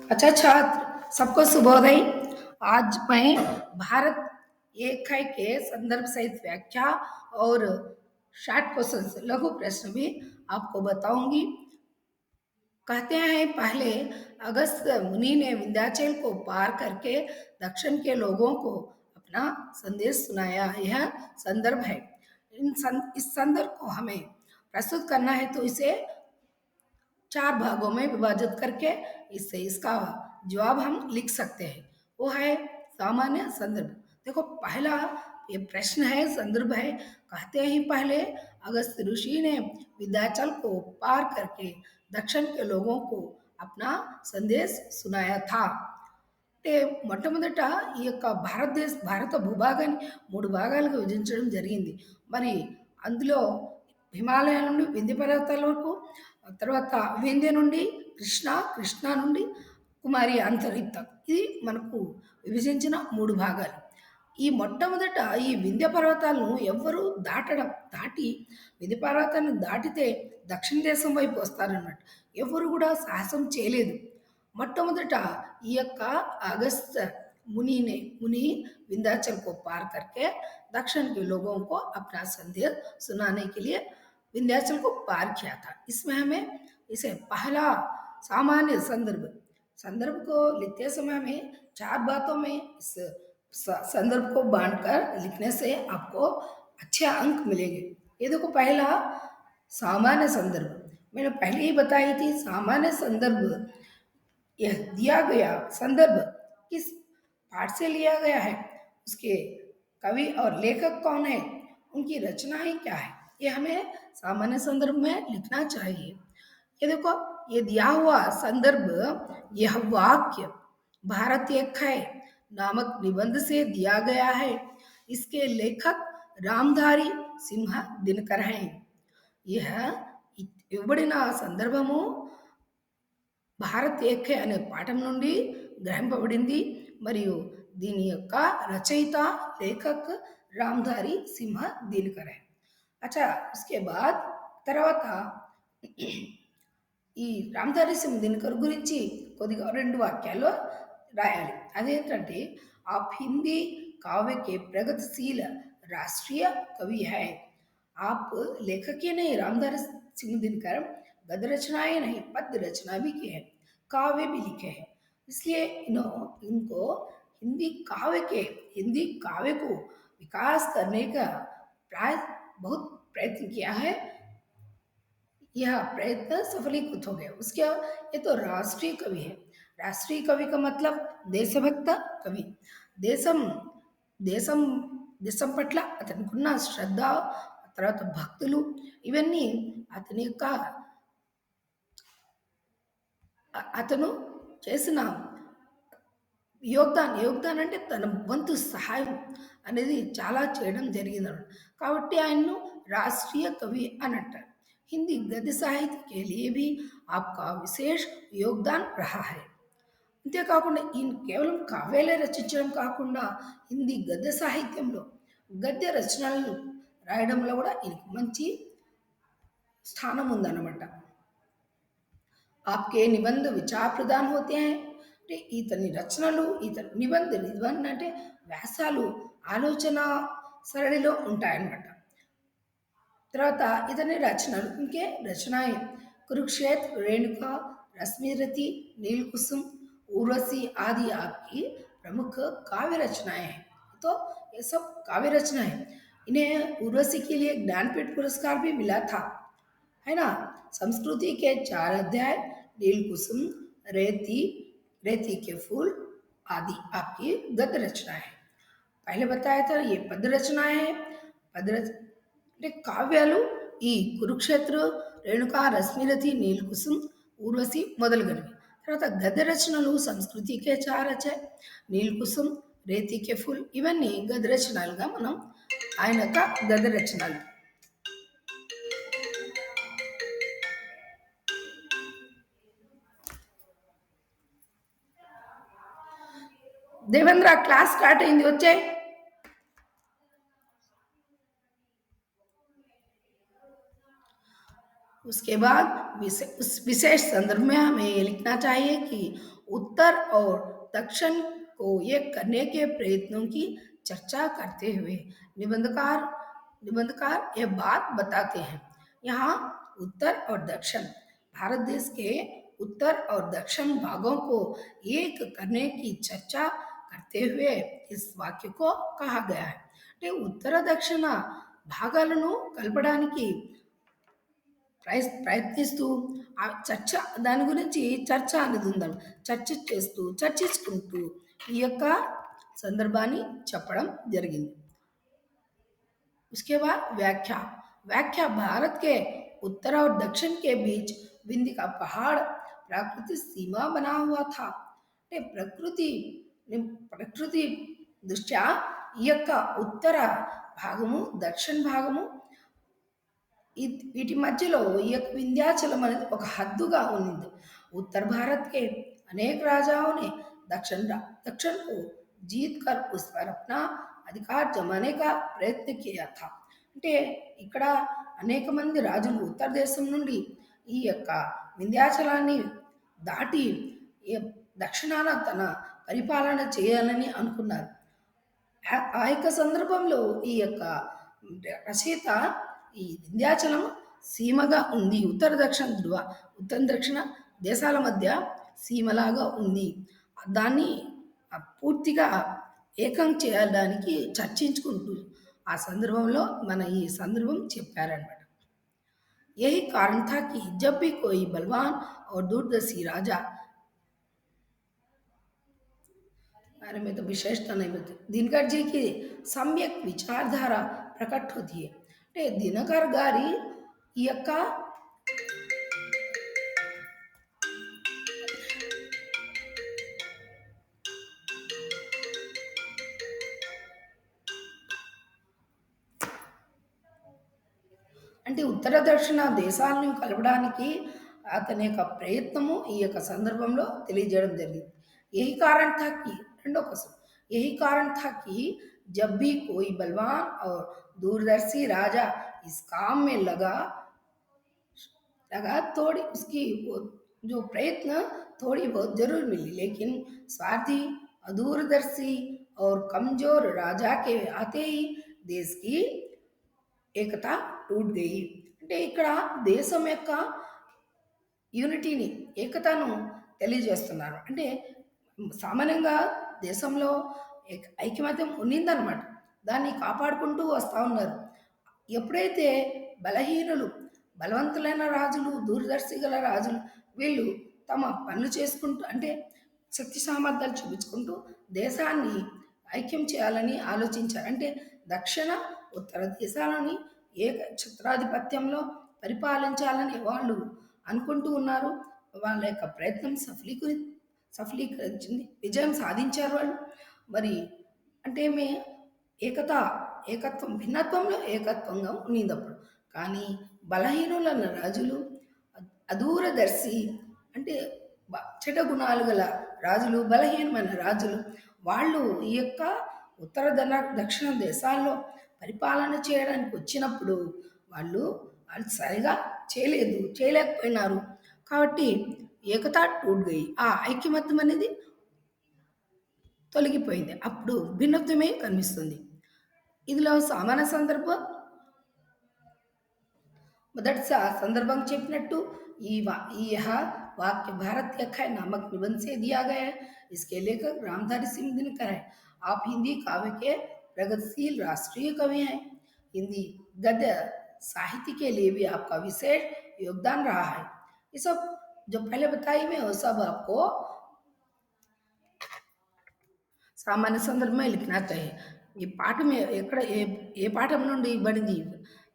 अच्छा छात्र, सबको शुभोदय। आज मैं भारत एक है के संदर्भ सहित व्याख्या और शॉर्ट क्वेश्चन लघु प्रश्न भी आपको बताऊंगी। कहते हैं पहले अगस्त मुनि ने विंध्याचल को पार करके दक्षिण के लोगों को अपना संदेश सुनाया। यह संदर्भ है। इस संदर्भ को हमें प्रस्तुत करना है तो इसे चार भागों में विभाजित करके इससे इसका जवाब हम लिख सकते हैं। वो है सामान्य संदर्भ। देखो, पहला ये प्रश्न है, संदर्भ है। कहते हैं पहले अगस्त ऋषि ने विंध्याचल को पार करके दक्षिण के लोगों को अपना संदेश सुनाया था। మొట్టమొదట ఈ యొక్క భారత భూభాగాన్ని మూడు భాగాలుగా విభజించడం జరిగింది. మరి అందులో హిమాలయాల నుండి వింధ్య పర్వతాల వరకు, తర్వాత వింధ్య నుండి కృష్ణ, కృష్ణ నుండి కుమారి అంతరిక్త, ఇది మనకు విభజించిన మూడు భాగాలు. ఈ మొట్టమొదట ఈ వింధ్య పర్వతాలను ఎవ్వరూ దాటి వింధ్య పర్వతాన్ని దాటితే దక్షిణ దేశం వైపు వస్తారన్నమాట. ఎవరు కూడా సాహసం చేయలేదు. మొట్టమొదట ఈ యొక్క अगस्त मुनि विंध्याचल को पार करके दक्षिण के लोगों को अपना संदेश सुनाने के लिए विंध्याचल को पार किया था। इसमें हमें इसे पहला सामान्य संदर्भ को लिखते समय हमें चार बातों में इस संदर्भ को बांटकर लिखने से आपको अच्छे अंक मिलेंगे। ये देखो, पहला सामान्य संदर्भ मैंने पहले ही बताई थी। सामान्य संदर्भ यह दिया गया संदर्भ किस पाठ से लिया गया है, उसके कवि और लेखक कौन है, उनकी रचनाएं क्या है, ये हमें सामान्य संदर्भ में लिखना चाहिए। ये देखो, ये दिया हुआ संदर्भ, यह वाक्य भारत एक है नामक निबंध से दिया गया है। इसके लेखक रामधारी सिंह दिनकर हैं। यह ఇవ్వబడిన సందర్భము భారత్ ఏకే అనే పాఠం నుండి గ్రహింపబడింది మరియు దీని యొక్క రచయిత లేఖక్ రామ్ధారి సింహ దినకర్ है। अच्छा, उसके बाद తర్వాత ఈ రామ్ధారి సింహ దినకర్ గురించి కొద్దిగా రెండు వాక్యాలు రాయాలి। అదేంటంటే, आप हिंदी काव्य के प्रगतिशील राष्ट्रीय कवि है। आप लेखक ही नहीं, रामधारी सिंह दिनकर गद्य रचनाएं नहीं, पद्य रचना भी की है, काव्य भी लिखे हैं। इसलिए इनको हिंदी काव्य को विकास करने का बहुत प्रयत्न किया है। यह प्रयत्न सफलीकृत हो गया। उसके ये तो राष्ट्रीय कवि है। राष्ट्रीय कवि का मतलब देशभक्त कवि। దేశం దేశం దేశం పట్ల అతనికున్న శ్రద్ధ, తర్వాత భక్తులు, ఇవన్నీ అతని యొక్క అతను చేసిన యోగదాన్ అంటే తన వంతు సహాయం అనేది చాలా చేయడం జరిగింది అన్నమాట. కాబట్టి ఆయన్ను రాష్ట్రీయ కవి అని అంటారు। हिंदी गद्य साहित्य के लिए भी आपका विशेष योगदान रहा है। అంతేకాకుండా ఈయన కేవలం కావ్యాలే రచించడం కాకుండా హిందీ గద్య సాహిత్యంలో గద్య రచనలను రాయడంలో కూడా ఈయనకి మంచి స్థానం ఉందన్నమాట। आपके निबंध विचार प्रदान होते हैं అంటే ఇతని రచనలు, ఇతని నిబంధన అంటే వ్యాసాలు ఆలోచన సరళిలో ఉంటాయన్నమాట। తర్వాత ఇతని రచనలు, ఇంకే రచనాएं कुरुक्षेत्र, रेणुका, रश्मिरथी, नीलकुसुम, उर्वशी आदि आपकी प्रमुख काव्य रचनाएं हैं। तो ये सब काव्य रचनाएं, इन्हें उर्वशी के लिए ज्ञानपीठ पुरस्कार भी मिला था, है ना। संस्कृति के 4 अध्याय, नीलकुसुम, रेती रेती के फूल आदि आपकी गद्य रचनाएं हैं। पहले बताया था ये पद्य रचनाएं हैं। అంటే కావ్యాలు ఈ కురుక్షేత్ర, రేణుక, రశ్మిరథి, నీలకుసుమ్, ఊర్వశి మొదలుగనవి। తర్వాత గద్య రచనలు సంస్కృతికే చారచే, నీలకుసుమ్, రేతికే ఫుల్, ఇవన్నీ గద్య రచనలుగా మనం ఆయన యొక్క గద్య రచనలు। దేవేంద్ర, క్లాస్ స్టార్ట్ అయింది, వచ్చాయి। उसके बाद उस विशेष संदर्भ में हमें ये लिखना चाहिए कि उत्तर और दक्षिण को एक करने के प्रयत्नों की चर्चा करते हुए निबंधकार निबंधकार यह बात बताते हैं। यहाँ उत्तर और दक्षिण भारत देश के उत्तर और दक्षिण भागों को एक करने की चर्चा करते हुए इस वाक्य को कहा गया है। అంటే ఉత్తర దక్షిణ భాగాలను కలపడానికి ప్రయత్నిస్తూ ఆ చర్చ దాని గురించి చర్చ అనేది ఉందాం చర్చ చేస్తూ చర్చించుకుంటూ ఈ యొక్క సందర్భాన్ని చెప్పడం జరిగింది। उसके बाद व्याख्या व्याख्या भारत के उत्तर और दक्षिण के बीच विंध्य का पहाड़ प्राकृतिक सीमा बना हुआ था। అంటే ప్రకృతి దృష్ట్యా ఈ యొక్క ఉత్తర భాగము దక్షిణ భాగము వీటి మధ్యలో ఈ యొక్క विंध्याचलम అనేది ఒక హద్దుగా ఉంది। उत्तर भारत के अनेक राजाओं ने दक्षिण को जीत कर उस पर अपना अधिकार जमाने का प्रयत्न किया था। అంటే ఇక్కడ అనేక మంది రాజులు ఉత్తర దేశం నుండి ఈ యొక్క వింధ్యాచలాన్ని దాటి దక్షిణాన తన పరిపాలన చేయాలని అనుకున్నారు। ఆ యొక్క సందర్భంలో ఈ యొక్క రచయిత ఈ వింధ్యాచలం సీమగా ఉంది ఉత్తర దక్షిణ దేశాల మధ్య సీమలాగా ఉంది దాన్ని పూర్తిగా ఏకం చేయడానికి చర్చించుకుంటూ ఆ సందర్భంలో మన ఈ సందర్భం చెప్పారనమాట। यही कारण था कि जब भी कोई बलवान और दूरदर्शी राजा बारे में तो विशेषता नहीं बता दिनकर जी की सम्यक विचारधारा प्रकट होती है। అంటే దినకర్ గారి ఈ యొక్క అంటే ఉత్తర దక్షిణ దేశాలను కలపడానికి అతని యొక్క ప్రయత్నము ఈ యొక్క సందర్భంలో తెలియజేయడం జరిగింది। यही कारण था कि రెండో క్వశ్చన్ यही कारण था कि जब भी कोई बलवान और दूरदर्शी राजा इस काम में लगा थोड़ी उसकी वो जो प्रयत्न थोड़ी बहुत जरूर मिली लेकिन स्वार्थी अदूरदर्शी और कमजोर राजा के आते ही देश की ఏకత టూట్ గయి అంటే ఇక్కడ దేశం యొక్క యూనిటీని ఏకతను తెలియజేస్తున్నారు। అంటే సామాన్యంగా దేశంలో ఐకమత్యం ఉన్నిందనమాట దాన్ని కాపాడుకుంటూ వస్తూ ఉన్నారు। ఎప్పుడైతే బలహీనులు బలవంతులైన రాజులు దూరదర్శి గల రాజులు వీళ్ళు తమ పనులు చేసుకుంటూ అంటే శక్తి సామర్థ్యాలు చూపించుకుంటూ దేశాన్ని ఐక్యం చేయాలని ఆలోచించారు। అంటే దక్షిణ ఉత్తర దేశాలని ఏక ఛత్రాధిపత్యంలో పరిపాలించాలని వాళ్ళు అనుకుంటూ ఉన్నారు। వాళ్ళ యొక్క ప్రయత్నం సఫలీకరించింది విజయం సాధించారు వాళ్ళు। మరి అంటే ఏకత్వం భిన్నత్వంలో ఏకత్వంగా ఉన్నిందప్పుడు కానీ బలహీనులన్న రాజులు అదూరదర్శి అంటే చెడ్డ గుణాలు గల రాజులు బలహీనమైన రాజులు వాళ్ళు ఈ యొక్క దక్షిణ దేశాల్లో పరిపాలన చేయడానికి వచ్చినప్పుడు వాళ్ళు సరిగా చేయలేకపోయినారు కాబట్టి ఏకతా టూట్ గయి ఆ ఐక్యమత్యం అనేది తొలగిపోయింది అప్పుడు భిన్నత్వమే కనిపిస్తుంది। ఇందులో సామాన్య సందర్భం మొదటి संदर्भं చెప్పినట్టు यह वाक्य भारत यख है नामक निबंध से दिया गया है। इसके लेखक रामधारी सिंह दिनकर है। आप हिंदी काव्य के प्रगतिशील राष्ट्रीय कवि हैं। हिंदी गद्य साहित्य के लिए भी आपका विशेष योगदान रहा है। ये सब जो पहले बताई मैं वो सब आपको सामान्य संदर्भ में लिखना चाहिए। ఈ పాఠం ఎక్కడ ఏ పాఠం నుండి ఇవ్వబడింది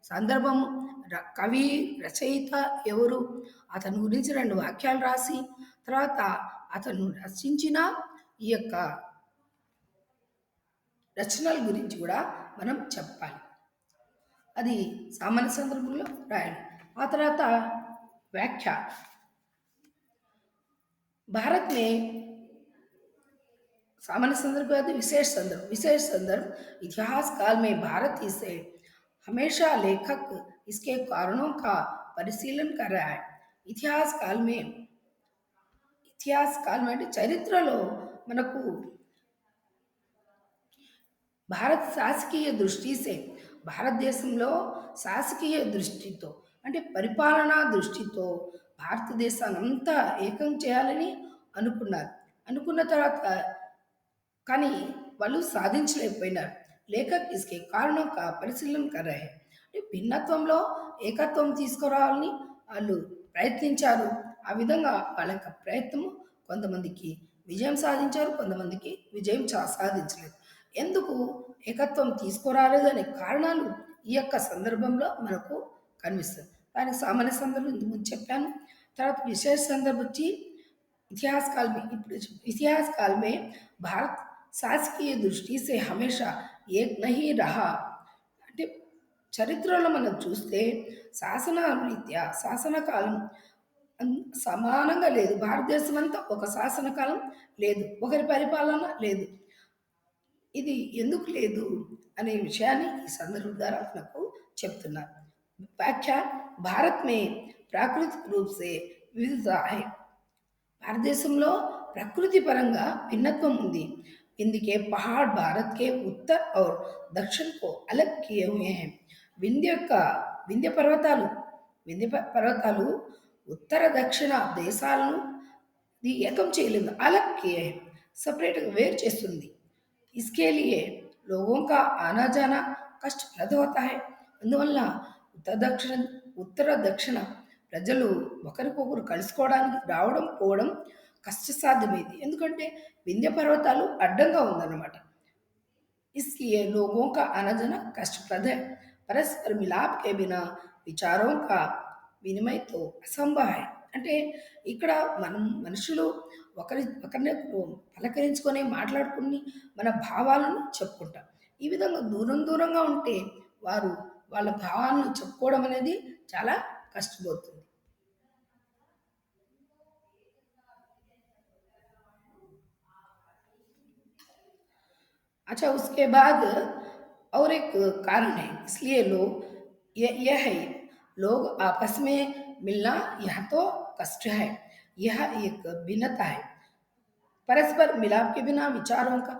సందర్భం కవి రచయిత ఎవరు అతని గురించి రెండు వాక్యాలు రాసి తర్వాత అతను రచించిన ఈ యొక్క రచనల గురించి కూడా మనం చెప్పాలి అది సామాన్య సందర్భంలో రాయాలి। ఆ తర్వాత వ్యాఖ్య भारत में सामान्य संदर्भ विशेष संदर्भ इतिहास काल में भारत इसे हमेशा लेखक इसके कारणों का परिशीलन कर रहा है इतिहास काल में ఇతిహాస్ కాలం అంటే చరిత్రలో మనకు భారత్ శాసకీయ దృష్టిసే భారతదేశంలో శాసకీయ దృష్టితో అంటే పరిపాలనా దృష్టితో భారతదేశాన్ని అంతా ఏకం చేయాలని అనుకున్నారు అనుకున్న తర్వాత కానీ వాళ్ళు సాధించలేకపోయినారు లేఖక్ ఇస్కే కారణం కా పరిశీలన కర్ రహే అంటే భిన్నత్వంలో ఏకత్వం తీసుకురావాలని వాళ్ళు ప్రయత్నించారు ఆ విధంగా వాళ్ళ యొక్క ప్రయత్నం కొంతమందికి విజయం సాధించారు కొంతమందికి విజయం సాధించలేదు ఎందుకు ఏకత్వం తీసుకురాలేదు అనే కారణాలు ఈ యొక్క సందర్భంలో మనకు కనిపిస్తుంది దానికి సామాన్య సందర్భం ఇంతకు ముందు చెప్పాను తర్వాత విశేష సందర్భం వచ్చి इतिहास काल में इतिहास काल में भारत शासकीय दृष्टि से हमेशा एक नहीं रहा అంటే చరిత్రలో మనం చూస్తే శాసన రీత్యా శాసన కాలం సమానంగా లేదు భారతదేశం అంతా ఒక శాసన కాలం లేదు ఒకరి పరిపాలన లేదు ఇది ఎందుకు లేదు అనే విషయాన్ని ఈ సందర్భం ద్వారా మనకు చెప్తున్నారు వ్యాఖ్య భారత్ మే ప్రాకృతిక రూప్ సే వివిధత హై భారతదేశంలో ప్రకృతి పరంగా భిన్నత్వం ఉంది వింధ్య పహాడ్ భారత్ కే ఉత్తర్ और दक्षिण को अलग किए हुए हैं వింధ్య యొక్క వింధ్య పర్వతాలు ఉత్తర దక్షిణ దేశాలను ఇది ఏకం చేయలేదు అలగ్ కియే సపరేట్గా వేరు చేస్తుంది इसके लिए लोगों का आना जाना कष्टप्रद होता है అందువల్ల ఉత్తర దక్షిణ ప్రజలు ఒకరికొకరు కలుసుకోవడానికి రావడం పోవడం కష్టసాధ్యమైంది ఎందుకంటే వింధ్య పర్వతాలు అడ్డంగా ఉందన్నమాట इसलिए लोगों का आना जाना कष्टप्रद है परस्पर मिलाप के बिना विचारों का వినిమయ తో అసంభవ है అంటే ఇక్కడ మనం మనుషులు ఒకరిని పలకరించుకొని మాట్లాడుకుని మన భావాలను చెప్పుకుంటాం ఈ విధంగా దూరంగా ఉంటే వారు వాళ్ళ భావాలను చెప్పుకోవడం అనేది చాలా కష్టమవుతుంది अच्छा उसके बाद और एक कारण है इसलिए लोग यह है लोग आपस में मिलना यह तो कष्ट है यह एक भिन्नता है परस्पर मिलाप के बिना विचारों का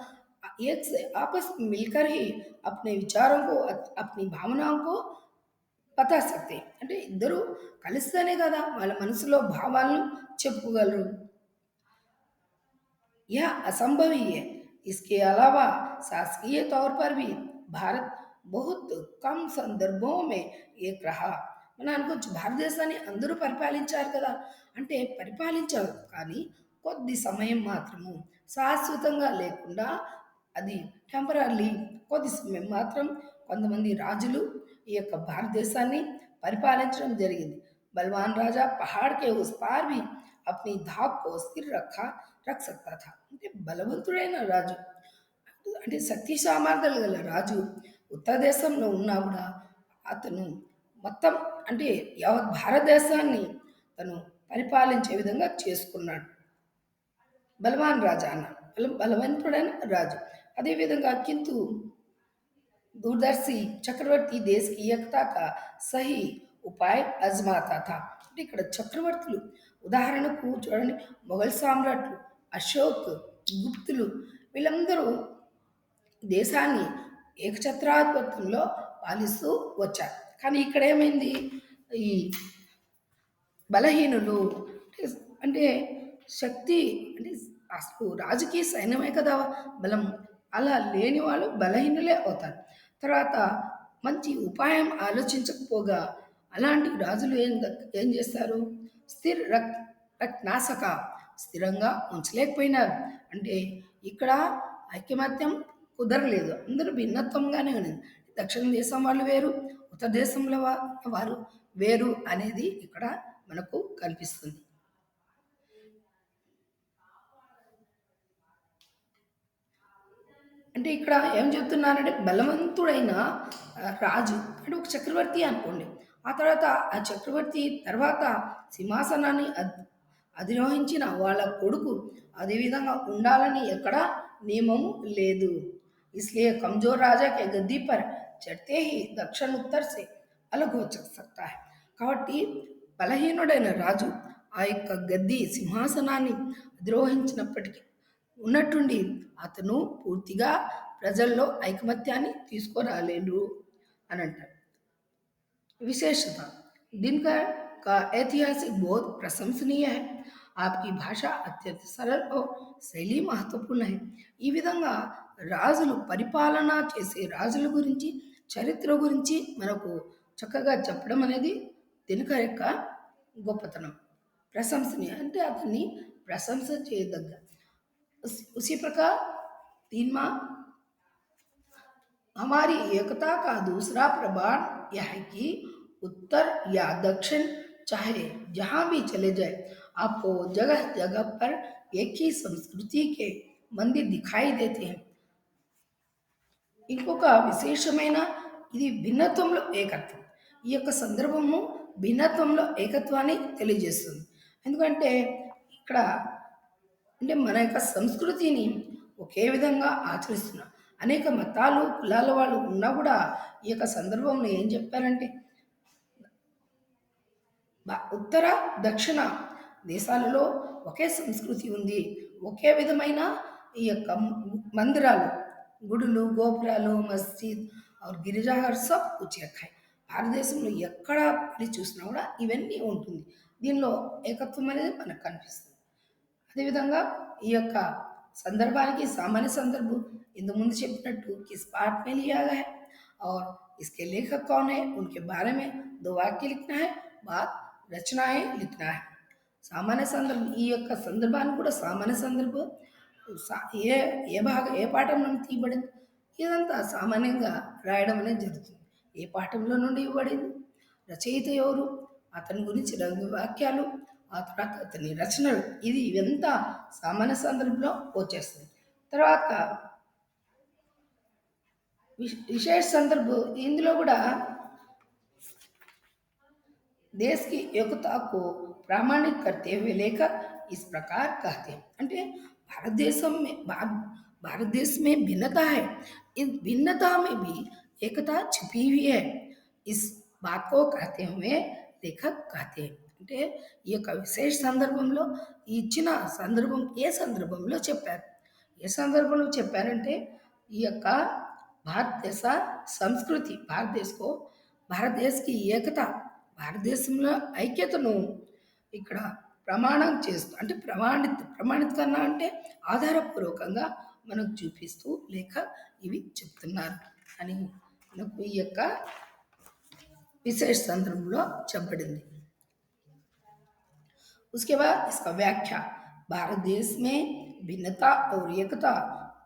एक से आपस में मिलकर ही अपने विचारों को अपनी भावनाओं को పతా సక్తే అంటే ఇద్దరు కలిస్తేనే కదా వాళ్ళ మనసులో భావాలను చెప్పుకోగలరు यह असंभव ही है इसके अलावा शासकीय तौर पर भी भारत बहुत कम సందర్భం में एक रहा మనం అనుకోవచ్చు భారతదేశాన్ని అందరూ పరిపాలించారు కదా అంటే పరిపాలించారు కానీ కొద్ది సమయం మాత్రము శాశ్వతంగా లేకుండా అది టెంపరీ కొద్ది సమయం మాత్రం కొంతమంది రాజులు ఈ యొక్క భారతదేశాన్ని పరిపాలించడం జరిగింది బల్వాన్ రాజా పహాడ్ కే ఉస్ పార్ भी अपनी धाक को स्थिर रख सकता था అంటే బలవంతుడైన రాజు అంటే శక్తి సామర్థ్యాలు గల రాజు ఉత్తర దేశంలో ఉన్నా కూడా అతను మొత్తం అంటే యావత్ భారతదేశాన్ని తను పరిపాలించే విధంగా చేసుకున్నాడు బలవాన్ రాజా అన్న బలవంతుడైన రాజు అదేవిధంగా కింటు दूरदर्शी చక్రవర్తి देश की एकता का सही उपाय आजमाता था అంటే ఇక్కడ చక్రవర్తులు ఉదాహరణకు చూడండి మొఘల్ సామ్రాట్లు అశోక్ గుప్తులు వీళ్ళందరూ దేశాన్ని ఏకఛత్రాధిపత్యంలో పాలిస్తూ వచ్చారు కానీ ఇక్కడ ఏమైంది ఈ బలహీనులు అంటే శక్తి అంటే అసలు రాజకీయ సైన్యమే కదా బలం అలా లేని వాళ్ళు బలహీనులే అవుతారు తర్వాత మంచి ఉపాయం ఆలోచించకపోగా అలాంటి రాజులు ఏం చేస్తారు స్థిర నాశక స్థిరంగా ఉంచలేకపోయినారు అంటే ఇక్కడ ఐకమత్యం కుదరలేదు అందరూ భిన్నత్వంగానే ఉన్నది దక్షిణ దేశం వాళ్ళు వేరు ఉత్తర దేశంలో వారు వేరు అనేది ఇక్కడ మనకు కనిపిస్తుంది అంటే ఇక్కడ ఏం చెప్తున్నారంటే బలవంతుడైన రాజు అంటే ఒక చక్రవర్తి అనుకోండి ఆ తర్వాత ఆ చక్రవర్తి తర్వాత సింహాసనాన్ని అధిరోహించిన వాళ్ళ కొడుకు అదేవిధంగా ఉండాలని ఎక్కడ నియమం లేదు इसलिए कमजोर राजा के गद्दी पर चढ़ते ही दक्षिण उत्तर से अलग हो सकता है కాబట్టి బలహీనుడైన రాజు ఆ యొక్క గద్ది సింహాసనాన్ని అధిరోహించినప్పటికీ ఉన్నట్టుండి అతను పూర్తిగా ప్రజల్లో ఐకమత్యాన్ని తీసుకురాలేడు అని అంటారు. विशेषता दिन का ऐतिहासिक बोध प्रशंसनीय है. आपकी भाषा अत्यंत सरल और శైలి మహత్వపూర్ణ है. ఈ విధంగా రాజులు పరిపాలన చేసే రాజుల గురించి చరిత్ర గురించి మనకు చక్కగా చెప్పడం అనేది దినకర్ యొక్క గొప్పతనం. ప్రశంసనీయ అంటే అతన్ని ప్రశంస చేయదగ్గ. उसी प्रकार तीनमा हमारी एकता का दूसरा प्रमाण यह है कि उत्तर या दक्षिण चाहे जहाँ भी चले जाए आपको जगह जगह पर एक ही संस्कृति के मंदिर दिखाई देते हैं. ఇంకొక విశేషమైన ఇది భిన్నత్వంలో ఏకత్వం. ఈ యొక్క సందర్భము భిన్నత్వంలో ఏకత్వాన్ని తెలియజేస్తుంది. ఎందుకంటే ఇక్కడ అంటే మన యొక్క సంస్కృతిని ఒకే విధంగా ఆచరిస్తున్నాం. అనేక మతాలు కులాల వాళ్ళు ఉన్నా కూడా ఈ యొక్క సందర్భంలో ఏం చెప్పారంటే ఉత్తర దక్షిణ దేశాలలో ఒకే సంస్కృతి ఉంది, ఒకే విధమైన ఈ యొక్క మందిరాలు గుడులు గోపురాలు మస్జిద్ और గిరిజాఘర్ సబ్ కుచ్ రఖాయి. భారతదేశంలో ఎక్కడ వెళ్ళి చూసినా కూడా ఇవన్నీ ఉంటుంది. దీనిలో ఏకత్వం అనేది మనకు కనిపిస్తుంది. అదేవిధంగా ఈ యొక్క संदर्भाనికి सामान्य संदर्भ इंदु मुंदु చెప్పినట్టు किस पाठ में लिया गया है और इसके लेखक कौन है, उनके बारे में दो वाक्य लिखना है, बात रचनाएं लिखना है. सामान्य संदर्भ ఈ యొక్క సందర్భాన్ని కూడా సామాన్య సందర్భ ఏ ఏ భాగ ఏ పాఠం నుండి తీయబడింది ఇదంతా సామాన్యంగా రాయడం అనేది జరుగుతుంది. ఏ పాఠంలో నుండి ఇవ్వబడింది, రచయిత ఎవరు, అతని గురించి రెండు వాక్యాలు, ఆ తర్వాత అతని రచనలు, ఇది ఇవంతా సామాన్య సందర్భంలో వచ్చేస్తుంది. తర్వాత విశేష సందర్భ ఇందులో కూడా देश की एकता को प्रामाणिक करते हुए लेखक इस प्रकार कहते हैं. అంటే भारत देश में भिन्नता है, इस भिन्नता में भी एकता छिपी हुई है. इस बात को कहते हुए लेखक कहते हैं. అంటే ఈ యొక్క విశేష సందర్భంలో ఇచ్చిన సందర్భం ఏ సందర్భంలో చెప్పారు, ఏ సందర్భంలో చెప్పారంటే ఈ యొక్క భారతదేశ సంస్కృతి భారతదేశకి ఏకత భారతదేశంలో ఐక్యతను ఇక్కడ ప్రమాణం చేస్తూ అంటే ప్రమాణిత కన్నా అంటే ఆధారపూర్వకంగా మనకు చూపిస్తూ లేక ఇవి చెప్తున్నారు అని మనకు ఈ యొక్క విశేష సందర్భంలో చెప్పబడింది. उसके बाद इसका व्याख्या भारत देश में भिन्नता और एकता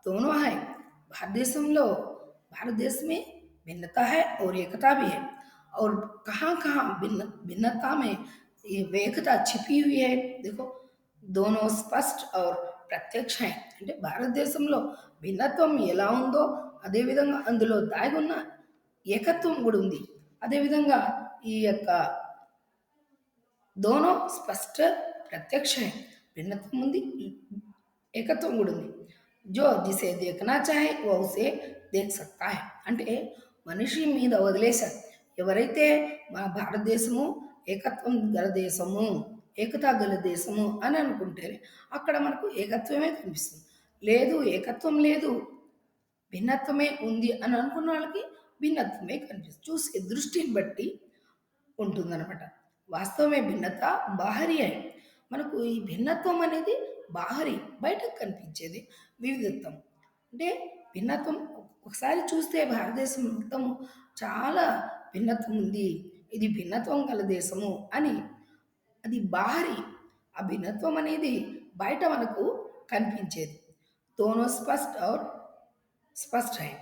दोनों है. भारत देश में भिन्नता है और एकता भी है. और कहाँ कहाँ भिन्नता में ये एकता छिपी हुई है, देखो दोनों स्पष्ट और ప్రత్యక్ష అంటే భారతదేశంలో భిన్నత్వం ఎలా ఉందో అదేవిధంగా అందులో దాగి ఉన్న ఏకత్వం కూడా ఉంది. అదేవిధంగా ఈ యొక్క दोनों स्पष्ट प्रत्यक्ष है, भिन्नत्व ఉంది ఏకత్వం కూడా ఉంది. जो जिसे देखना चाहे वो उसे देख सकता है. అంటే మనిషి మీద వదిలేశారు. ఎవరైతే మా భారతదేశము ఏకత్వం గల దేశము ఏకతా గల దేశము అని అనుకుంటే అక్కడ మనకు ఏకత్వమే కనిపిస్తుంది. లేదు ఏకత్వం లేదు భిన్నత్వమే ఉంది అని అనుకున్న వాళ్ళకి భిన్నత్వమే కనిపిస్తుంది. చూసే దృష్టిని బట్టి ఉంటుందన్నమాట. వాస్తవమే భిన్నత బాహరి है. మనకు ఈ భిన్నత్వం అనేది బాహరి బయటకు కనిపించేది వివిధత్వం. అంటే భిన్నత్వం ఒకసారి చూస్తే భారతదేశం మొత్తం చాలా భిన్నత్వం ఉంది, ఇది భిన్నత్వం గల దేశము అని అది బాహరి. ఆ భిన్నత్వం అనేది బయట మనకు కనిపించేది. दोनों स्पष्ट और स्पष्ट है.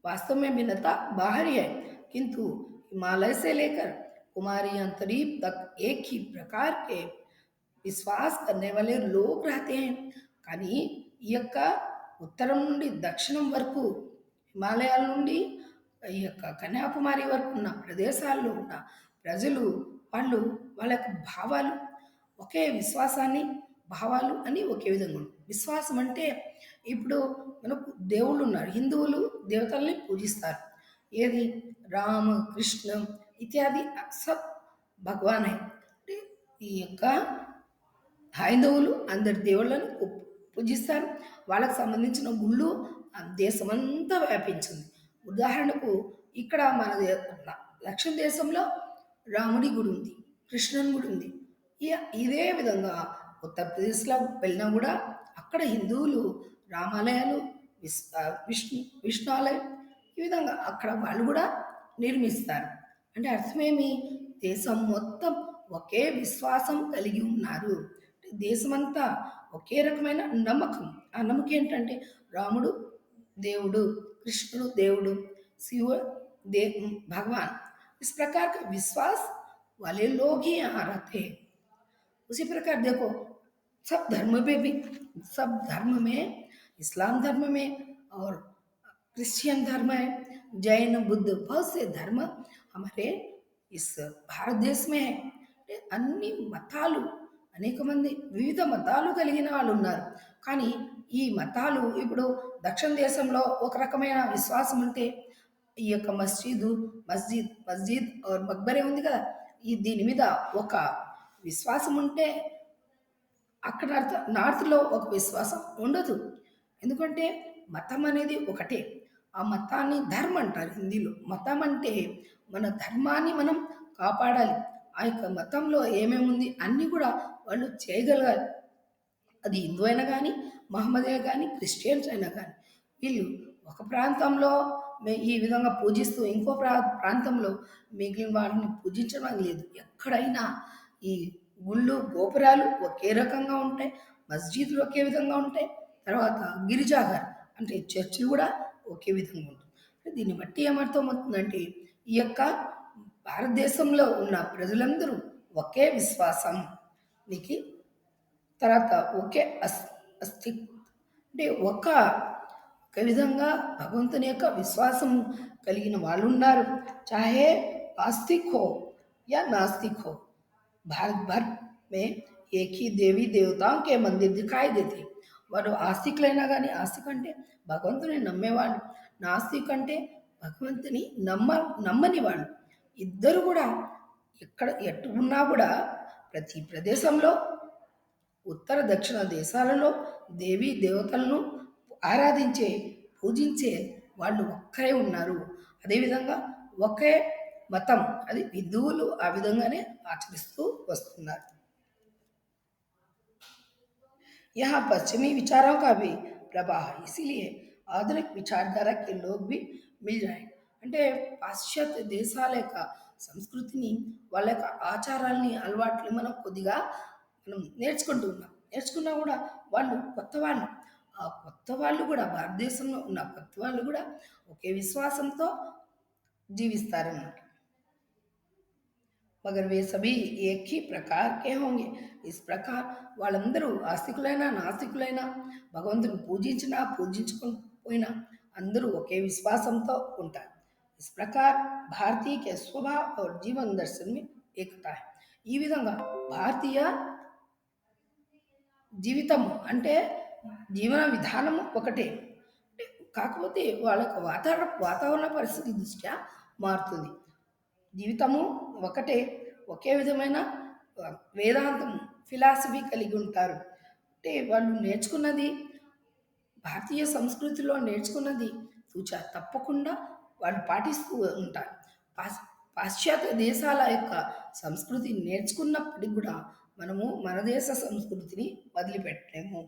वास्तव में भिन्नता बाहरी है किंतु हिमालय से लेकर कुमारी अंतरीप तक एक ही प्रकार के विश्वास करने वाले लोग रहते हैं. కానీ ఈ యొక్క ఉత్తరం నుండి దక్షిణం వరకు హిమాలయాల నుండి ఈ యొక్క కన్యాకుమారి వరకు ఉన్న ప్రదేశాల్లో ఉన్న ప్రజలు వాళ్ళ యొక్క భావాలు ఒకే విశ్వాసాన్ని భావాలు అని ఒకే విధంగా ఉంటుంది. విశ్వాసం అంటే ఇప్పుడు మనకు దేవుళ్ళు ఉన్నారు. హిందువులు దేవతల్ని పూజిస్తారు. ఏది రామ, కృష్ణ ఇత్యాది సబ్ భగవాన్ హై. అంటే ఈ యొక్క హైందవులు అందరి దేవుళ్ళను పూజిస్తారు. వాళ్ళకి సంబంధించిన గుళ్ళు ఆ దేశమంతా వ్యాపించింది. ఉదాహరణకు ఇక్కడ మన దక్షిణ దేశంలో రాముడి గుడి ఉంది, కృష్ణుని గుడి ఉంది. ఇదే విధంగా ఉత్తరప్రదేశ్లో వెళ్ళినా కూడా అక్కడ హిందువులు రామాలయాలు, విష్ణు ఆలయం ఈ విధంగా అక్కడ వాళ్ళు కూడా నిర్మిస్తారు. అంటే అర్థమేమి? దేశం మొత్తం ఒకే విశ్వాసం కలిగి ఉన్నారు. దేశమంతా ఒకే రకమైన నమ్మకం. ఆ నమ్మకం ఏంటంటే రాముడు దేవుడు, कृष्ण దేవుడు, शिव भगवान। इस प्रकार का विश्वास वाले लोग ही यहाँ रहते हैं। उसी प्रकार देखो सब धर्म में भी, सब धर्म में, इस्लाम धर्म में और क्रिश्चियन धर्म है, जैन बुद्ध बहुत से धर्म हमारे इस भारत देश में है। అన్ని మతాలు అనేక మంది వివిధ మతాలు కలిగిన వాళ్ళు ఉన్నారు. కానీ ఈ మతాలు ఇప్పుడు దక్షిణ దేశంలో ఒక రకమైన విశ్వాసం ఉంటే ఈ యొక్క మస్జిద్ और మక్బరే ఉంది కదా, ఈ దీని మీద ఒక విశ్వాసం ఉంటే అక్కడ నార్త్లో ఒక విశ్వాసం ఉండదు. ఎందుకంటే మతం అనేది ఒకటే. ఆ మతాన్ని ధర్మ అంటారు హిందీలో. మతం అంటే మన ధర్మాన్ని మనం కాపాడాలి. ఆ యొక్క మతంలో ఏమేమి ఉంది అన్నీ కూడా వాళ్ళు చేయగలగాలి. అది హిందూ అయినా కానీ, మహమ్మదే కానీ, క్రిస్టియన్స్ అయినా కానీ వీళ్ళు ఒక ప్రాంతంలో ఈ విధంగా పూజిస్తూ ఇంకో ప్రాంతంలో మిగిలిన వారిని పూజించడం లేదు. ఎక్కడైనా ఈ గుళ్ళు గోపురాలు ఒకే రకంగా ఉంటాయి, మస్జిద్లు ఒకే విధంగా ఉంటాయి, తర్వాత గిరిజాఘర్ అంటే చర్చిలు కూడా ఒకే విధంగా ఉంటుంది. దీన్ని బట్టి ఏమర్థమవుతుందంటే ఈ యొక్క భారతదేశంలో ఉన్న ప్రజలందరూ ఒకే విశ్వాసానికి, తర్వాత ఒకే అంటే ఒక విధంగా భగవంతుని యొక్క విశ్వాసం కలిగిన వాళ్ళు ఉన్నారు. చాహే ఆస్తిక్ హో या नास्तिक हो, भारत भर में एक ही देवी देवताओं के मंदिर दिखाई देते. వారు ఆస్తికులైనా కానీ, ఆస్తిక్ అంటే భగవంతుని నమ్మేవాళ్ళు, నాస్తిక్ అంటే భగవంతుని నమ్మని వాళ్ళు. ఇద్దరు కూడా ఎక్కడ ఎటు ఉన్నా కూడా ప్రతి ప్రదేశంలో ఉత్తర దక్షిణ దేశాలలో దేవీ దేవతలను ఆరాధించే పూజించే వాళ్ళు ఒక్కరే ఉన్నారు. అదేవిధంగా ఒకే మతం, అది హిందువులు ఆ విధంగానే ఆచరిస్తూ వస్తున్నారు. यहाँ पश्चिमी विचारों का भी प्रभाव है, इसीलिए आधुनिक विचारधारा के लोग भी मिल जाए. అంటే పాశ్చాత్య దేశాల యొక్క సంస్కృతిని, వాళ్ళ యొక్క ఆచారాలని, అలవాట్లు మనం నేర్చుకుంటూ ఉన్నాం. నేర్చుకున్నా కూడా వాళ్ళు కొత్త వాళ్ళు, ఆ కొత్త వాళ్ళు కూడా భారతదేశంలో ఉన్న కొత్త వాళ్ళు కూడా ఒకే విశ్వాసంతో జీవిస్తారన్నమాట. मगर वे सभी एक ही प्रकार के होंगे. इस प्रकार వాళ్ళందరూ ఆస్తికులైనా నాస్తికులైనా భగవంతుని పూజించినా పూజించకపోయినా అందరూ ఒకే విశ్వాసంతో ఉంటారు. इस प्रकार भारतीय के स्वभाव और जीवन दर्शन में एकता है. ఈ విధంగా భారతీయ జీవితము అంటే జీవన విధానము ఒకటే, కాకపోతే వాళ్ళకు వాతావరణ పరిస్థితి దృష్ట్యా మారుతుంది. జీవితము ఒకటే, ఒకే విధమైన వేదాంతం ఫిలాసఫీ కలిగి ఉంటారు. అంటే వాళ్ళు నేర్చుకున్నది, భారతీయ సంస్కృతిలో నేర్చుకున్నది తూచా తప్పకుండా వాళ్ళు పాటిస్తూ ఉంటారు. పాశ్చాత్య దేశాల యొక్క సంస్కృతిని నేర్చుకున్నప్పటికి కూడా మనము మన దేశ సంస్కృతిని వదిలిపెట్టలేము.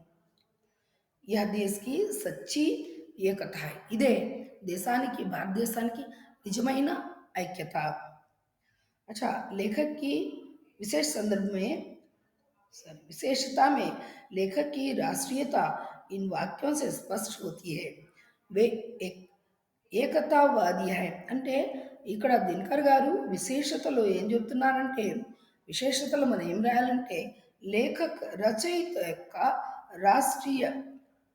यह देश की सच्ची एकता है. ఇదే దేశానికి, భారతదేశానికి నిజమైన ఐక్యత. अच्छा, लेखक की विशेष संदर्भ में विशेषता में लेखक की राष्ट्रीयता इन वाक्यों से स्पष्ट होती है. वे एक ఏకతావాది है. అంటే ఇక్కడ దినకర్ గారు విశేషతలు ఏం చెప్తున్నారంటే, విశేషతలు మనం ఏం రాయాలంటే లేఖక్ రచయిత యొక్క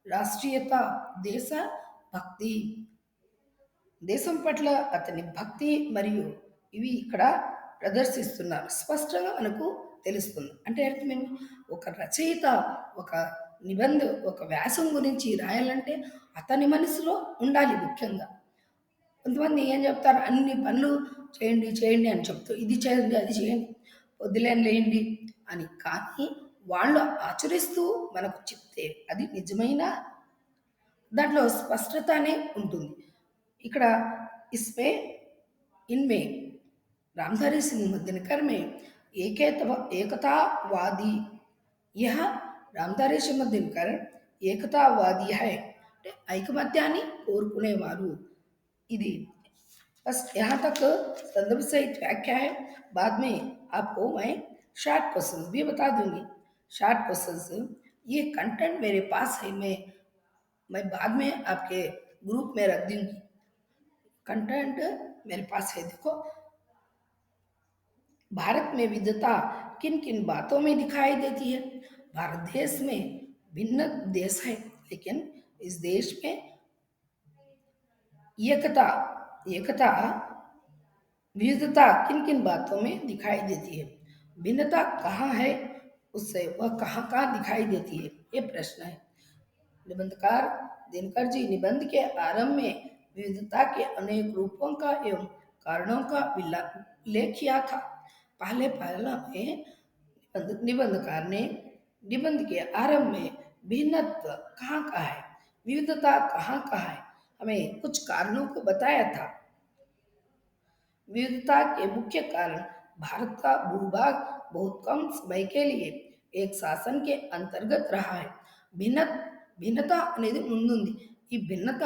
రాష్ట్రీయత, దేశ భక్తి, దేశం పట్ల అతని భక్తి మరియు ఇవి ఇక్కడ ప్రదర్శిస్తున్నారు. స్పష్టంగా మనకు తెలుస్తుంది. అంటే అర్థమేమి? ఒక రచయిత ఒక నిబంధ ఒక వ్యాసం గురించి రాయాలంటే అతని మనసులో ఉండాలి ముఖ్యంగా. కొంతమంది ఏం చెప్తారు, అన్ని పనులు చేయండి, చేయండి అని చెప్తూ, ఇది చేయండి, అది చేయండి, వద్దులేని లేండి అని. కానీ వాళ్ళు ఆచరిస్తూ మనకు చెప్తే అది నిజమైన దాంట్లో స్పష్టత అనే ఉంటుంది. ఇక్కడ ఇస్మే इनमें रामधारी सिंह दिनकर में एकतावादी यह రామధారి సింహ దినకర్ ఏకతావాది హై అంటే ఐకమత్యాన్ని కోరుకునేవారు. ఇది बस यहाँ तक संदर्भ सहित व्याख्या है। बाद में आपको मैं शॉर्ट क्वेश्चंस भी बता दूंगी। शॉर्ट क्वेश्चंस ये कंटेंट मेरे पास है, मैं बाद में आपके ग्रुप में रख दूंगी। कंटेंट मेरे पास है। देखो, भारत में विविधता किन किन बातों में दिखाई देती है। भारत देश में भिन्न देश है, लेकिन इस देश में एकता एकता विविधता किन किन बातों में दिखाई देती है। भिन्नता कहाँ है, उससे वह कहाँ कहाँ दिखाई देती है, ये प्रश्न है। निबंधकार दिनकर जी निबंध के आरंभ में विविधता के अनेक रूपों का एवं कारणों का उल्लेख किया था। पहले पहला में निबंधकार ने निबंध के आरंभ में भिन्नत्व कहाँ का है, विविधता कहाँ का है, हमें कुछ कारणों को बताया था। विविधता के मुख्य कारण भारत का भूभाग बहुत कम समय के लिए एक शासन के अंतर्गत रहा है। भिन्न భిన్నత అనేది ముందుంది. ఈ భిన్నత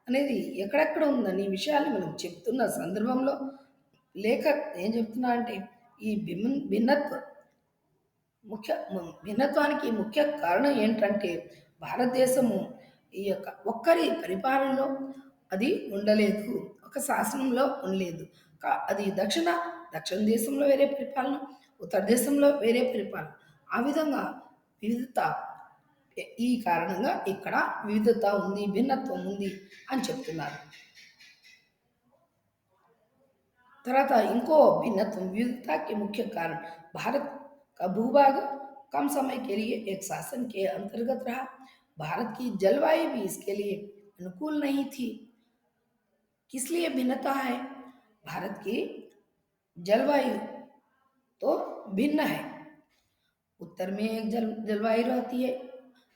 అనేది ఎక్కడెక్కడ ఉందని విషయాన్ని మనం చెప్తున్న సందర్భంలో లేఖ ఏం చెప్తున్నా అంటే ఈ భిన్నత్వం భిన్నత్వానికి ముఖ్య కారణం ఏంటంటే భారతదేశము ఈ యొక్క ఒక్కరి పరిపాలనలో అది ఉండలేదు, ఒక శాసనంలో ఉండలేదు. అది దక్షిణ దేశంలో వేరే పరిపాలన, ఉత్తర దేశంలో వేరే పరిపాలన. ఆ విధంగా వివిధత, ఈ కారణంగా ఇక్కడ వివిధత ఉంది, భిన్నత్వం ఉంది అని చెప్తున్నారు. తర్వాత ఇంకో भिन्नत्व विविधता के मुख्य कारण भारत का भूभाग कम समय के लिए एक शासन के अंतर्गत रहा। भारत की जलवायु भी इसके लिए अनुकूल नहीं थी। किस लिए भिन्नता है? भारत की जलवायु तो भिन्न है। उत्तर में एक जलवायु रहती है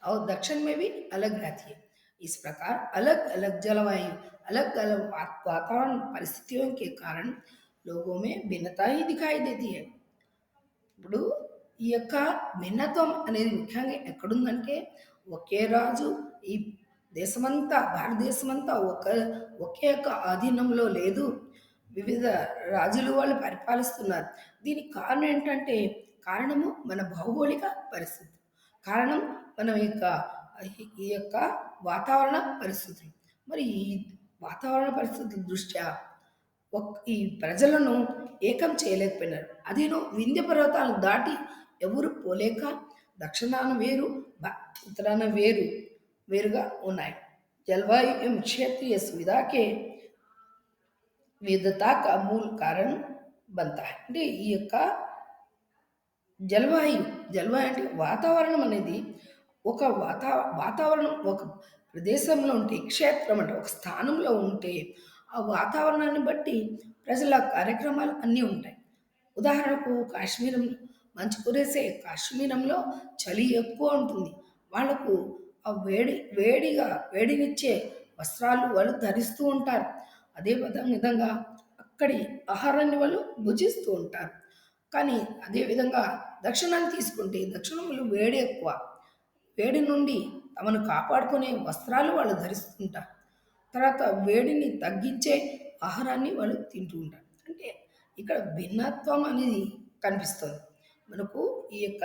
और दक्षिण में भी अलग रहती है। इस प्रकार अलग अलग जलवायु, अलग अलग वातावरण परिस्थितियों के कारण लोगों में भिन्नता ही दिखाई देती है। ఇప్పుడు ఈ యొక్క భిన్నత్వం అనేది ముఖ్యంగా ఎక్కడుందంటే, ఒకే రాజు ఈ దేశమంతా, భారతదేశమంతా ఒకే యొక్క ఆధీనంలో లేదు, వివిధ రాజులు వాళ్ళు పరిపాలిస్తున్నారు. దీనికి కారణం ఏంటంటే, కారణము మన భౌగోళిక పరిస్థితి, కారణం మన యొక్క ఈ యొక్క వాతావరణ పరిస్థితులు. మరి ఈ వాతావరణ పరిస్థితుల దృష్ట్యా ఈ ప్రజలను ఏకం చేయలేకపోయినారు. అదేనో వింధ్య పర్వతాలను దాటి ఎవరు పోలేక దక్షిణాన వేరు, ఉత్తరాన వేరుగా ఉన్నాయి. జలవాయు एवं क्षेत्रीय सुविधा के विविधता का मूल कारण बनता है। అంటే ఈ యొక్క జలవాయు అంటే వాతావరణం అనేది ఒక వాతావరణం ఒక ప్రదేశంలో ఉంటే, క్షేత్రం అంటే ఒక స్థానంలో ఉంటే ఆ వాతావరణాన్ని బట్టి ప్రజల కార్యక్రమాలు అన్నీ ఉంటాయి. ఉదాహరణకు కాశ్మీరంలో మంచు కురిసే కాశ్మీరంలో చలి ఎక్కువ ఉంటుంది. వాళ్లకు ఆ వేడినిచ్చే వస్త్రాలు వాళ్ళు ధరిస్తూ ఉంటారు. అదే విధంగా అక్కడి ఆహారాన్ని వాళ్ళు భుజిస్తూ ఉంటారు. కానీ అదేవిధంగా దక్షిణాన్ని తీసుకుంటే దక్షిణంలో వేడి ఎక్కువ, వేడి నుండి తమను కాపాడుకునే వస్త్రాలు వాళ్ళు ధరిస్తుంటారు. తర్వాత వేడిని తగ్గించే ఆహారాన్ని వాళ్ళు తింటూ ఉంటారు. అంటే ఇక్కడ భిన్నత్వం అనేది కనిపిస్తుంది మనకు. ఈ యొక్క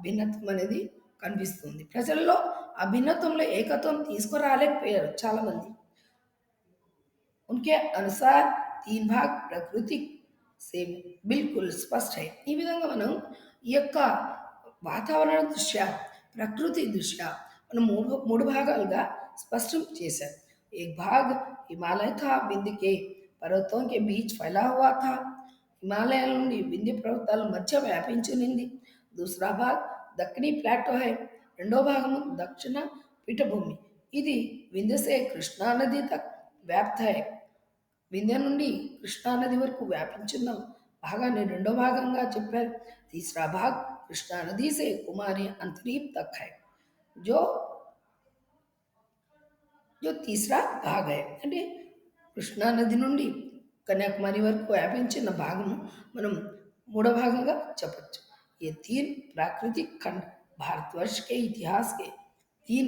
భిన్నత్వం అనేది కనిపిస్తుంది ప్రజల్లో. ఆ భిన్నత్వంలో ఏకత్వం తీసుకురాలేకపోయారు చాలామంది. उनके अनुसार तीन भाग प्रकृति से बिल्कुल स्पष्ट है। ఈ విధంగా మనం ఈ యొక్క వాతావరణ దృష్ట్యా, ప్రకృతి దృష్ట్యా మనం మూడు భాగాలుగా స్పష్టం చేశారు. एक भाग हिमालय था, विंध्य के पर्वतों के बीच फैला हुआ था, हिमालय నుండి వింధ్య పర్వతాల మధ్య వ్యాపించి ఉంది. दूसरा भाग दक्षिणी प्लेटो है, రెండో భాగము దక్షిణ పీఠభూమి. ఇది వింధ్య से కృష్ణా నది तक व्याप्त है. వింధ్య నుండి కృష్ణా నది వరకు వ్యాపించిన భాగాన్ని రెండో భాగంగా చెప్పారు. తీసరా భాగ్ కృష్ణా నది से కుమారి अंतरीप तक है. जो जो तीसरा भाग है అంటే కృష్ణా నది నుండి కన్యాకుమారి వరకు వ్యాపించిన భాగము మనం మూడో భాగంగా చెప్పచ్చు. ये तीन प्राकृतिक खंड भारतवर्ष के इतिहास के तीन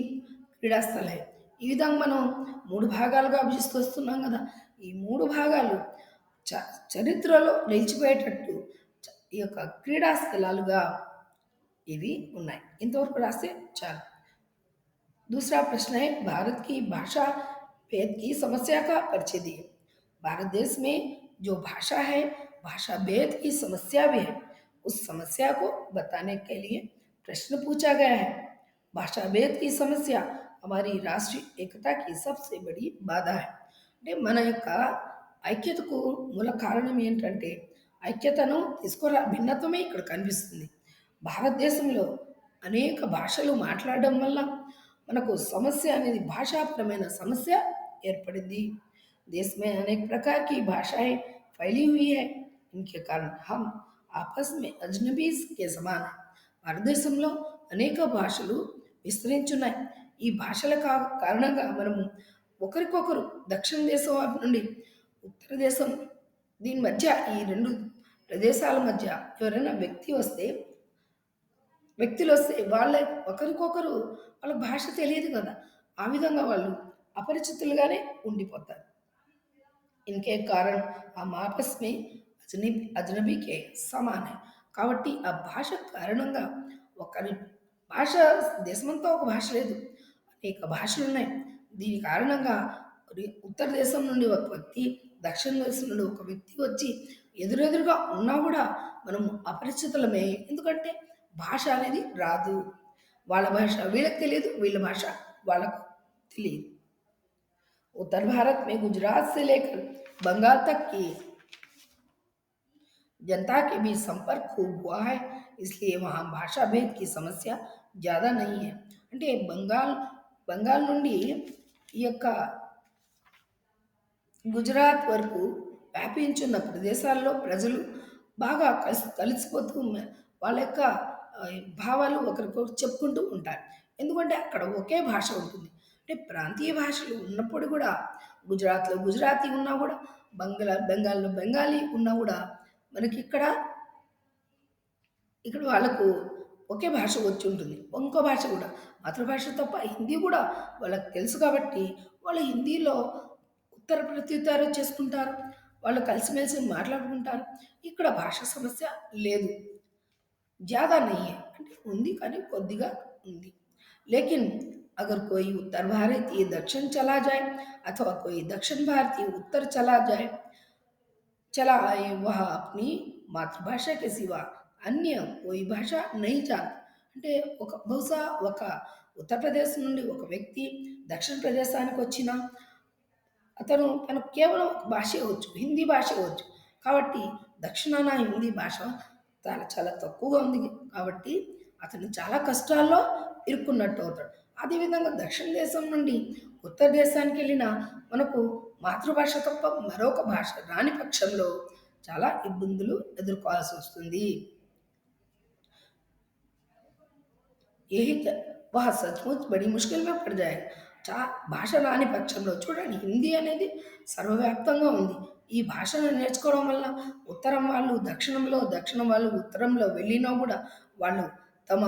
క్రీడా స్థల్ है. ఈ విధంగా మనం మూడు భాగాలుగా విభజిస్తూ వస్తున్నాం కదా. ఈ మూడు భాగాలు చరిత్రలో నిలిచిపోయేటట్టు ఈ యొక్క క్రీడా స్థలాలుగా ఇవి ఉన్నాయి. ఇంతవరకు రాస్తే చాలు. दूसरा प्रश्न है भारत की भाषा भेद की समस्या का परिचय दिए. भारत देश में जो भाषा है भाषा भेद की समस्या भी है. उस समस्या को बताने के लिए प्रश्न पूछा गया है. भाषा भेद की समस्या हमारी राष्ट्रीय एकता की सबसे बड़ी बाधा है. అంటే మన యొక్క ఐక్యతకు మూల కారణం ఏంటంటే ఐక్యతను తీసుకురా భిన్నత్వమే ఇక్కడ కనిపిస్తుంది. భారతదేశంలో అనేక భాషలు మాట్లాడడం వల్ల మనకు సమస్య అనేది భాషాపరమైన సమస్య ఏర్పడింది. देश में अनेक प्रकार की भाषाएं फैली हुई है. इनके कारण हम आपस में अजनबीस के समान है. భారతదేశంలో అనేక భాషలు విస్తరించున్నాయి. ఈ భాషల కారణంగా మనము ఒకరికొకరు దక్షిణ దేశం వైపు నుండి ఉత్తర దేశం దీని మధ్య ఈ రెండు ప్రదేశాల మధ్య ఎవరైనా వ్యక్తులు వస్తే వాళ్ళ ఒకరికొకరు వాళ్ళ భాష తెలియదు కదా. ఆ విధంగా వాళ్ళు అపరిచితులుగానే ఉండిపోతారు. ఇన్కే కారణ్ हम आपस में అజనబీకే సమాన్ है. కాబట్టి ఆ భాష కారణంగా ఒకరి భాష దేశమంతా ఒక భాష లేదు, అనేక భాషలు ఉన్నాయి. దీని కారణంగా ఉత్తర దేశం నుండి ఒక వ్యక్తి దక్షిణ దేశం నుండి ఒక వ్యక్తి వచ్చి ఎదురెదురుగా ఉన్నా కూడా మనం అపరిచితులమే. ఎందుకంటే భాష అనేది రాదు. వాళ్ళ భాష వీళ్ళకి తెలియదు, వీళ్ళ భాష వాళ్ళకు తెలియదు. उत्तर भारत में गुजरात से लेकर बंगाल तक की जनता के बीच संपर्क खूब हुआ है. इसलिए वहाँ भाषा भेद की समस्या ज़्यादा नहीं है. అంటే బంగాల్ నుండి ఈ యొక్క గుజరాత్ వరకు వ్యాపించున్న ప్రదేశాల్లో ప్రజలు బాగా కలిసిపోతూ వాళ్ళ యొక్క భావాలు ఒకరికొకరు చెప్పుకుంటూ ఉంటారు. ఎందుకంటే అక్కడ ఒకే భాష ఉంటుంది. అంటే ప్రాంతీయ భాషలు ఉన్నప్పుడు కూడా గుజరాత్లో గుజరాతీ ఉన్నా కూడా బెంగాల్లో బెంగాలీ ఉన్నా కూడా మనకి ఇక్కడ వాళ్ళకు ఒకే భాష వచ్చి ఉంటుంది. ఇంకో భాష కూడా మాతృభాష తప్ప హిందీ కూడా వాళ్ళకి తెలుసు కాబట్టి వాళ్ళు హిందీలో ఉత్తర ప్రత్యుత్తరాలు చేసుకుంటారు, వాళ్ళు కలిసిమెలిసి మాట్లాడుకుంటారు. ఇక్కడ భాష సమస్య లేదు. ज़्यादा नहीं है అంటే ఉంది కానీ కొద్దిగా ఉంది. लेकिन अगर कोई उत्तर भारतीय दक्षिण चला जाए अथवा कोई दक्षिण भारतीय उत्तर चला आए वह अपनी मातृभाषा के सिवा अन्य कोई भाषा नहीं जानता. అంటే బహుశా ఒక ఉత్తరప్రదేశ్ నుండి ఒక వ్యక్తి దక్షిణ ప్రదేశానికి వచ్చిన తనకు కేవలం ఒక భాషే వచ్చు, హిందీ భాషే వచ్చు. కాబట్టి దక్షిణాన హిందీ భాష చాలా తక్కువగా ఉంది కాబట్టి అతను చాలా కష్టాల్లో ఇరుక్కున్నట్టు అవుతాడు. అదేవిధంగా దక్షిణ దేశం నుండి ఉత్తర దేశానికి వెళ్ళిన మనకు మాతృభాష తప్ప మరొక భాష రాని పక్షంలో చాలా ఇబ్బందులు ఎదుర్కోవాల్సి వస్తుంది. यही वह सचमुच बड़ी मुश्किल में पड़ जाएगा. భాష రాని పక్షంలో చూడండి, హిందీ అనేది సర్వవ్యాప్తంగా ఉంది. ఈ భాషను నేర్చుకోవడం వల్ల ఉత్తరం వాళ్ళు దక్షిణంలో, దక్షిణం వాళ్ళు ఉత్తరంలో వెళ్ళినా కూడా వాళ్ళు తమ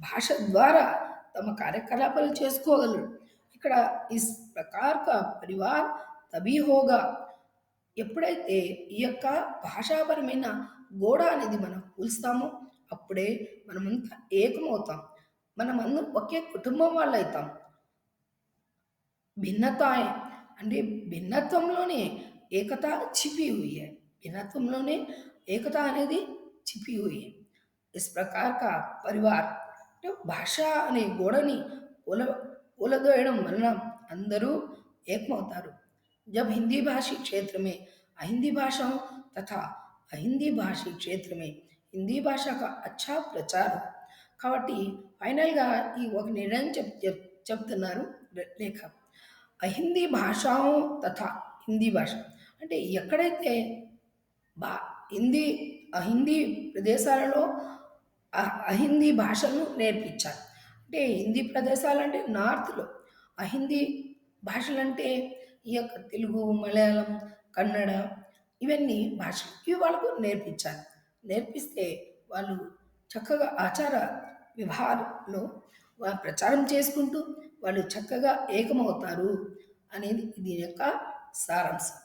భాష ద్వారా తమ కార్యకలాపాలు చేసుకోగలరు. ఇక్కడ ఇస్ ప్రకార్ కా పరివార్ తభీ హోగా. ఎప్పుడైతే ఈ యొక్క భాషాపరమైన గోడ అనేది మనం కూల్స్తామో అప్పుడే మనమంతా ఏకమవుతాం, మనమందరం ఒకే కుటుంబం వాళ్ళు అవుతాం. భిన్నతాయే అంటే భిన్నత్వంలోనే ఏకత छिपी हुई है. భిన్నత్వంలోనే ఏకత అనేది छिपी हुई है. इस प्रकार का परिवार అంటే భాష అనే గోడని కూలదోయడం వలన అందరూ ఏకమవుతారు. जब हिंदी भाषी क्षेत्र में अहिंदी भाषाओं तथा अहिंदी भाषी क्षेत्र में हिंदी भाषा का अच्छा प्रचार हो. కాబట్టి ఫైనల్గా ఈ ఒక నిర్ణయం చెప్తున్నారు లేఖ. హిందీ భాషాओं తథా హిందీ భాష అంటే ఎక్కడైతే భా హిందీ హిందీ ప్రదేశాలలో అహిందీ భాషను నేర్పించాలి. అంటే హిందీ ప్రదేశాలంటే నార్త్‌లో, అహిందీ భాషలంటే ఈ యొక్క తెలుగు, మలయాళం, కన్నడ ఇవన్నీ భాషలు. ఇవి వాళ్ళకు నేర్పించాలి. నేర్పిస్తే వాళ్ళు చక్కగా ఆచార వ్యవహారంలో ప్రచారం చేసుకుంటూ వాళ్ళు చక్కగా ఏకమవుతారు అనేది దీని యొక్క సారాంశం.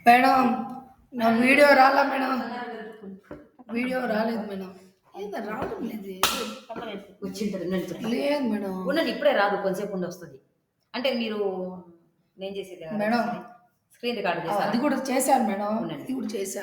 మేడం నా వీడియో రాలా మేడం, వీడియో రాలేదు మేడం. ఏదో రావడం లేదు. వచ్చింటది లేదు మేడం. ఉండండి, ఇప్పుడే రాదు, కొంచెంసేపు ఉండి వస్తుంది. అంటే మీరు నేను చేసేది మేడం స్క్రీన్ రికార్డు అది చేశారా? కూడా చేశాను మేడం. అవునండి. ఇది కూడా చేశాను.